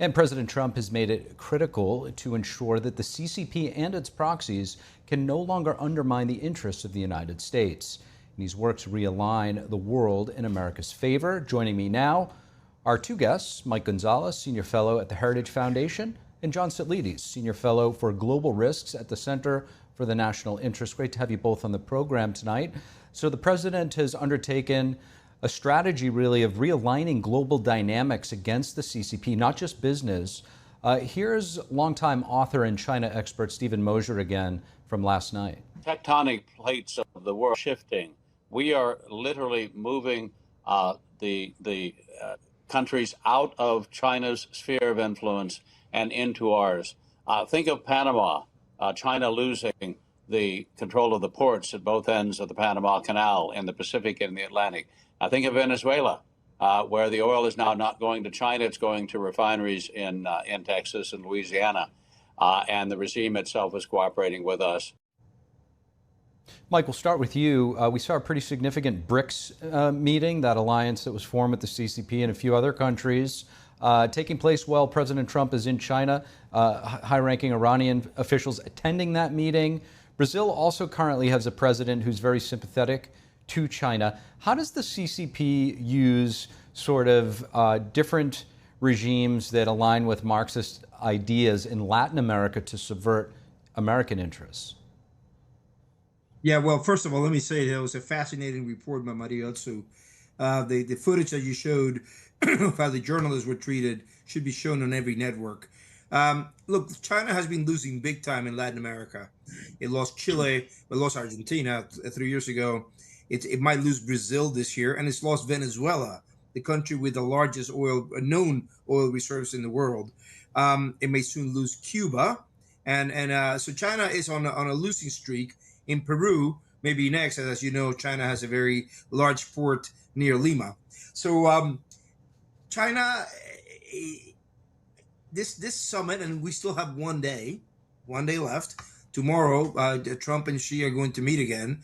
And President Trump has made it critical to ensure that the CCP and its proxies can no longer undermine the interests of the United States. And he's worked to realign the world in America's favor. Joining me now are two guests, Mike Gonzalez, Senior Fellow at the Heritage Foundation, and John Sitilides, Senior Fellow for Global Risks at the Center for the National Interest. Great to have you both on the program tonight. So the president has undertaken a strategy really of realigning global dynamics against the CCP, not just business. Here's longtime author and China expert Stephen Mosier again from last night. Tectonic plates of the world shifting. We are literally moving the countries out of China's sphere of influence and into ours. Think of Panama, China losing the control of the ports at both ends of the Panama Canal in the Pacific and the Atlantic. I think of Venezuela, where the oil is now not going to China, it's going to refineries in Texas and Louisiana, and the regime itself is cooperating with us. Mike, we'll start with you. We saw a pretty significant BRICS meeting, that alliance that was formed with the CCP and a few other countries, taking place while President Trump is in China, high-ranking Iranian officials attending that meeting. Brazil also currently has a president who's very sympathetic to China. How does the CCP use sort of different regimes that align with Marxist ideas in Latin America to subvert American interests? Yeah, well, first of all, let me say that was a fascinating report by Mariotsu. The footage that you showed of how the journalists were treated should be shown on every network. Look, China has been losing big time in Latin America. It lost Chile, it lost Argentina 3 years ago. It might lose Brazil this year, and it's lost Venezuela, the country with the largest known oil reserves in the world. It may soon lose Cuba, and so China is on a losing streak. In Peru, maybe next, as you know, China has a very large port near Lima. So China, this summit, and we still have one day left. Tomorrow, Trump and Xi are going to meet again.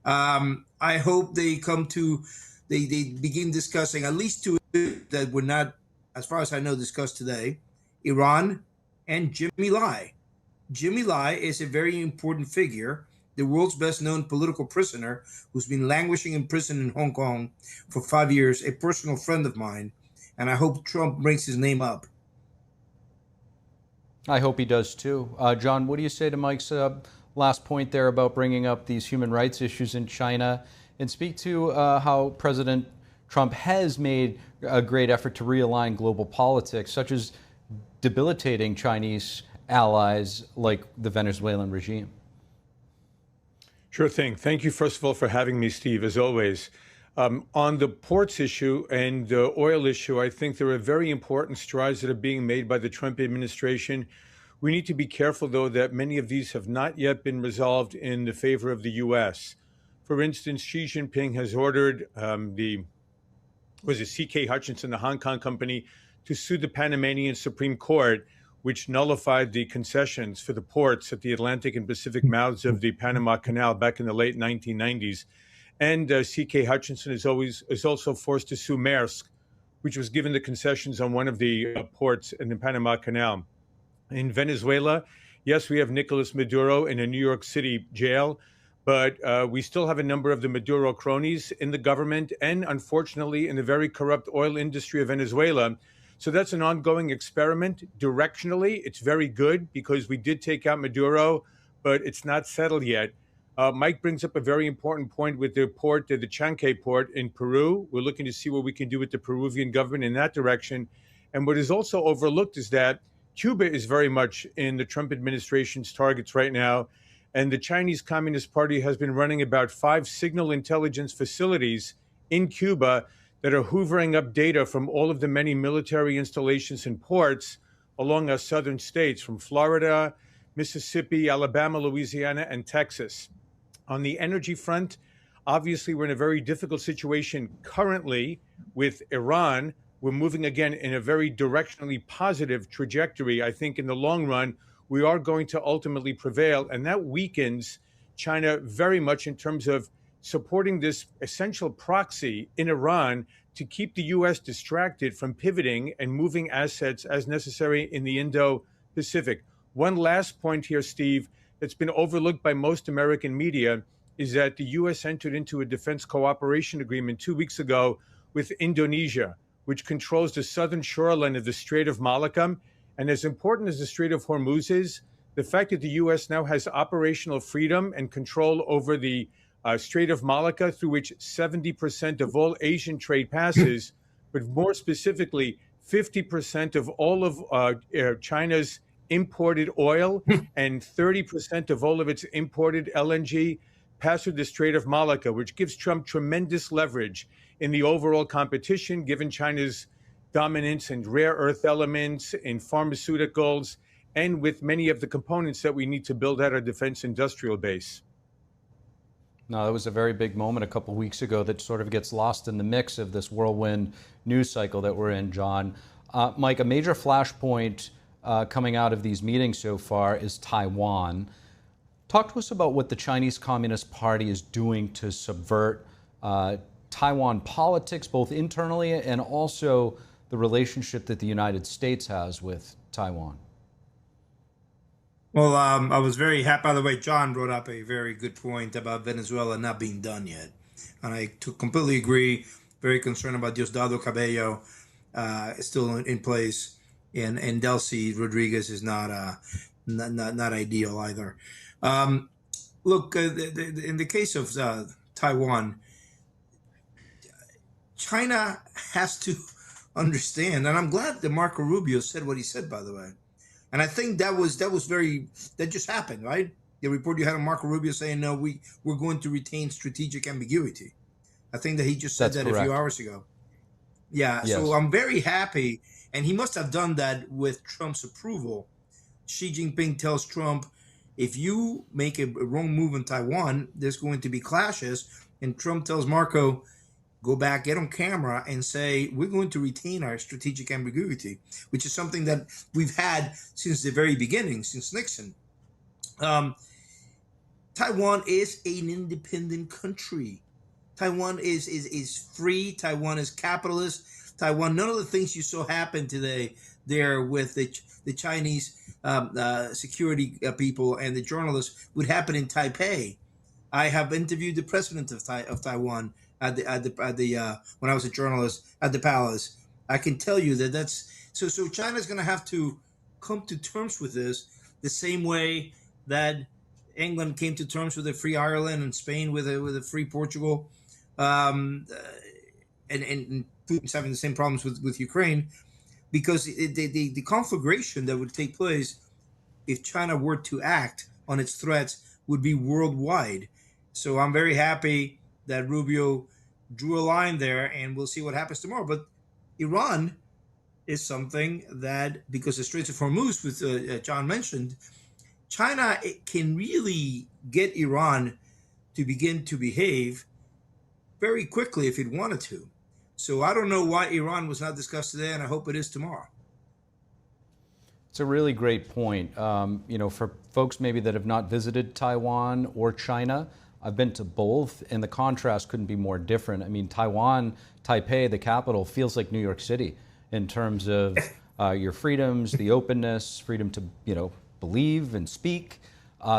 I hope they begin discussing at least two that were not, as far as I know, discussed today: Iran and Jimmy Lai. Jimmy Lai is a very important figure, the world's best known political prisoner who's been languishing in prison in Hong Kong for 5 years, a personal friend of mine, and I hope Trump brings his name up. I hope he does too. John, what do you say to Mike's last point there about bringing up these human rights issues in China, and speak to how President Trump has made a great effort to realign global politics, such as debilitating Chinese allies like the Venezuelan regime? Sure thing. Thank you, first of all, for having me, Steve, as always. On the ports issue and the oil issue, I think there are very important strides that are being made by the Trump administration. We need to be careful, though, that many of these have not yet been resolved in the favor of the U.S. For instance, Xi Jinping has ordered CK Hutchison, the Hong Kong company, to sue the Panamanian Supreme Court, which nullified the concessions for the ports at the Atlantic and Pacific mouths of the Panama Canal back in the late 1990s. And CK Hutchison is also forced to sue Maersk, which was given the concessions on one of the ports in the Panama Canal. In Venezuela, yes, we have Nicolas Maduro in a New York City jail, but we still have a number of the Maduro cronies in the government and, unfortunately, in the very corrupt oil industry of Venezuela. So that's an ongoing experiment. Directionally, it's very good because we did take out Maduro, but it's not settled yet. Mike brings up a very important point with the port, the Chanque port in Peru. We're looking to see what we can do with the Peruvian government in that direction. And what is also overlooked is that Cuba is very much in the Trump administration's targets right now. And the Chinese Communist Party has been running about 5 signal intelligence facilities in Cuba that are hoovering up data from all of the many military installations and ports along our southern states, from Florida, Mississippi, Alabama, Louisiana, and Texas. On the energy front, obviously, we're in a very difficult situation currently with Iran. We're moving again in a very directionally positive trajectory. I think in the long run, we are going to ultimately prevail, and that weakens China very much in terms of supporting this essential proxy in Iran to keep the U.S. distracted from pivoting and moving assets as necessary in the Indo-Pacific. One last point here, Steve, that's been overlooked by most American media is that the U.S. entered into a defense cooperation agreement 2 weeks ago with Indonesia, which controls the southern shoreline of the Strait of Malacca. And as important as the Strait of Hormuz is, the fact that the U.S. now has operational freedom and control over the Strait of Malacca, through which 70% of all Asian trade passes, but more specifically, 50% of all of China's imported oil and 30% of all of its imported LNG pass through the Strait of Malacca, which gives Trump tremendous leverage in the overall competition, given China's dominance in rare earth elements, in pharmaceuticals, and with many of the components that we need to build out our defense industrial base. No, that was a very big moment a couple of weeks ago that sort of gets lost in the mix of this whirlwind news cycle that we're in, John. Mike, a major flashpoint coming out of these meetings so far is Taiwan. Talk to us about what the Chinese Communist Party is doing to subvert Taiwan politics, both internally and also the relationship that the United States has with Taiwan. Well, I was very happy. By the way, John brought up a very good point about Venezuela not being done yet. And I completely agree. Very concerned about Diosdado Cabello still in place. And Delcy Rodriguez is not ideal either. Look, in the case of Taiwan, China has to understand, and I'm glad that Marco Rubio said what he said, by the way. And I think that just happened, right? The report you had on Marco Rubio saying, no, we're going to retain strategic ambiguity. I think that he just said that a few hours ago. Yeah, yes. So I'm very happy. And he must have done that with Trump's approval. Xi Jinping tells Trump, if you make a wrong move in Taiwan, there's going to be clashes. And Trump tells Marco, go back, get on camera and say, we're going to retain our strategic ambiguity, which is something that we've had since the very beginning, since Nixon. Taiwan is an independent country. Taiwan is free. Taiwan is capitalist. Taiwan, none of the things you saw happen today there with the Chinese security people and the journalists would happen in Taipei. I have interviewed the president of Taiwan at the when I was a journalist at the palace. I can tell you that's so China's going to have to come to terms with this the same way that England came to terms with a free Ireland and Spain with a free Portugal, and Putin's having the same problems with Ukraine, because the conflagration that would take place if China were to act on its threats would be worldwide. So I'm very happy that Rubio drew a line there, and we'll see what happens tomorrow. But Iran is something that, because the Straits of Hormuz, which John mentioned, China can really get Iran to begin to behave very quickly if it wanted to. So I don't know why Iran was not discussed today, and I hope it is tomorrow. It's a really great point. For folks maybe that have not visited Taiwan or China, I've been to both, and the contrast couldn't be more different. I mean, Taiwan, Taipei, the capital, feels like New York City in terms of your freedoms, the openness, freedom to, believe and speak.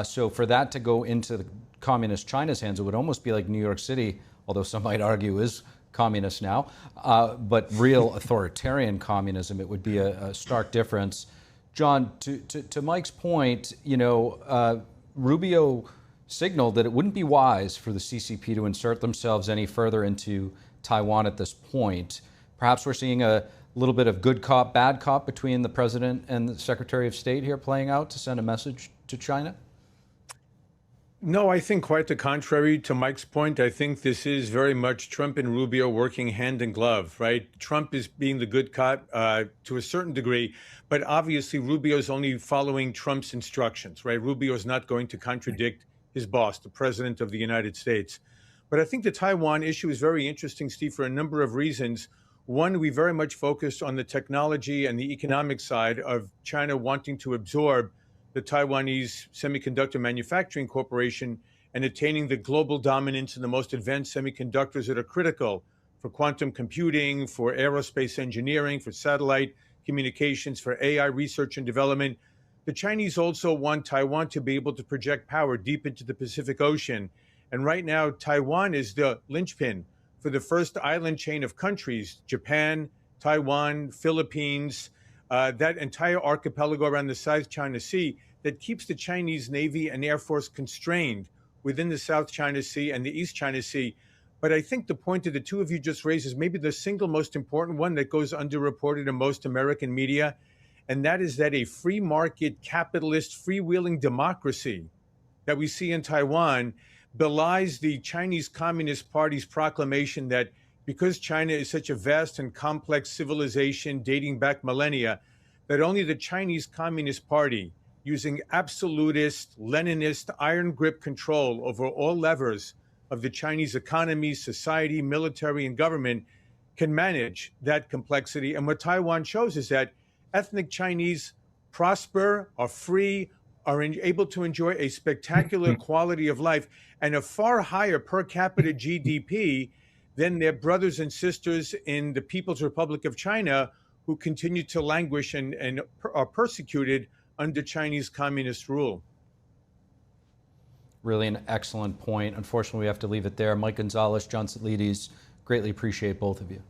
So for that to go into the communist China's hands, it would almost be like New York City, although some might argue is communist now, but real authoritarian communism. It would be a stark difference. John, to Mike's point, Rubio signaled that it wouldn't be wise for the CCP to insert themselves any further into Taiwan at this point. Perhaps we're seeing a little bit of good cop, bad cop between the president and the Secretary of State here playing out to send a message to China? No, I think quite the contrary to Mike's point. I think this is very much Trump and Rubio working hand in glove, right? Trump is being the good cop to a certain degree, but obviously Rubio is only following Trump's instructions, right? Rubio is not going to contradict his boss, the president of the United States. But I think the Taiwan issue is very interesting, Steve, for a number of reasons. One, we very much focused on the technology and the economic side of China wanting to absorb the Taiwanese Semiconductor Manufacturing Corporation and attaining the global dominance in the most advanced semiconductors that are critical for quantum computing, for aerospace engineering, for satellite communications, for AI research and development. The Chinese also want Taiwan to be able to project power deep into the Pacific Ocean. And right now, Taiwan is the linchpin for the first island chain of countries, Japan, Taiwan, Philippines, that entire archipelago around the South China Sea that keeps the Chinese Navy and Air Force constrained within the South China Sea and the East China Sea. But I think the point that the two of you just raised is maybe the single most important one that goes underreported in most American media, and that is that a free market, capitalist, freewheeling democracy that we see in Taiwan belies the Chinese Communist Party's proclamation that because China is such a vast and complex civilization dating back millennia, that only the Chinese Communist Party, using absolutist, Leninist, iron grip control over all levers of the Chinese economy, society, military, and government, can manage that complexity. And what Taiwan shows is that ethnic Chinese prosper, are free, are able to enjoy a spectacular quality of life and a far higher per capita GDP than their brothers and sisters in the People's Republic of China, who continue to languish and are persecuted under Chinese communist rule. Really an excellent point. Unfortunately, we have to leave it there. Mike Gonzalez, John Sitilides, greatly appreciate both of you.